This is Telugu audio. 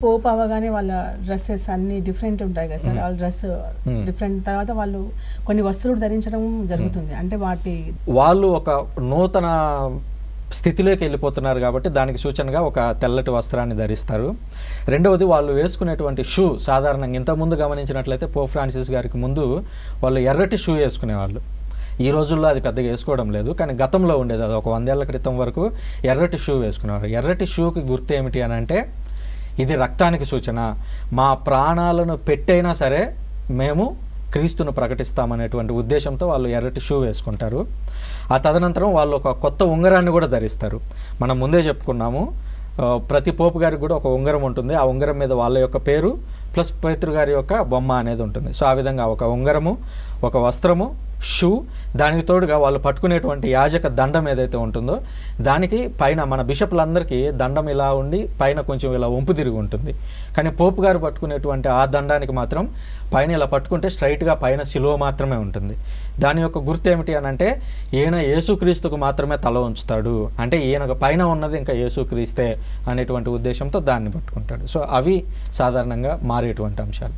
పోప్ అవ్వగానే వాళ్ళ డ్రెస్సెస్ అన్ని డిఫరెంట్ ఉంటాయి కదా సార్. వాళ్ళ డ్రెస్ డిఫరెంట్ తర్వాత వాళ్ళు కొన్ని వస్తువులు ధరించడం జరుగుతుంది. అంటే వాళ్ళు ఒక నూతన స్థితిలోకి వెళ్ళిపోతున్నారు కాబట్టి దానికి సూచనగా ఒక తెల్లటి వస్త్రాన్ని ధరిస్తారు. రెండవది వాళ్ళు వేసుకునేటువంటి షూ సాధారణంగా ఇంతకుముందు గమనించినట్లయితే పోప్ ఫ్రాన్సిస్ గారికి ముందు వాళ్ళు ఎర్రటి షూ వేసుకునేవాళ్ళు. ఈ రోజుల్లో అది పెద్దగా వేసుకోవడం లేదు, కానీ గతంలో ఉండేది. అది ఒక 100 ఏళ్ల క్రితం వరకు ఎర్రటి షూ వేసుకునేవారు. ఎర్రటి షూకి గుర్తు ఏమిటి అని అంటే, ఇది రక్తానికి సూచన, మా ప్రాణాలను పెట్టైనా సరే మేము క్రీస్తును ప్రకటిస్తామనేటువంటి ఉద్దేశంతో వాళ్ళు ఎర్రటి షూ వేసుకుంటారు. ఆ తదనంతరం వాళ్ళు ఒక కొత్త ఉంగరాన్ని కూడా ధరిస్తారు. మనం ముందే చెప్పుకున్నాము, ప్రతి పోపు గారికి కూడా ఒక ఉంగరం ఉంటుంది. ఆ ఉంగరం మీద వాళ్ళ యొక్క పేరు ప్లస్ పేతురు గారి యొక్క బొమ్మ అనేది ఉంటుంది. సో ఆ విధంగా ఒక ఉంగరము, ఒక వస్త్రము, షూ, దానికి తోడుగా వాళ్ళు పట్టుకునేటువంటి యాజక దండం ఏదైతే ఉంటుందో దానికి పైన మన బిషప్లందరికీ దండం ఇలా ఉండి పైన కొంచెం ఇలా వంపు తిరిగి ఉంటుంది. కానీ పోపు గారు పట్టుకునేటువంటి ఆ దండానికి మాత్రం పైన ఇలా పట్టుకుంటే స్ట్రైట్గా పైన శిలువ మాత్రమే ఉంటుంది. దాని యొక్క గుర్తు ఏమిటి అని అంటే, ఈయన యేసుక్రీస్తుకు మాత్రమే తల ఉంచుతాడు, అంటే ఈయనకు పైన ఉన్నది ఇంకా యేసుక్రీస్తే అనేటువంటి ఉద్దేశంతో దాన్ని పట్టుకుంటాడు. సో అవి సాధారణంగా మారేటువంటి అంశాలు.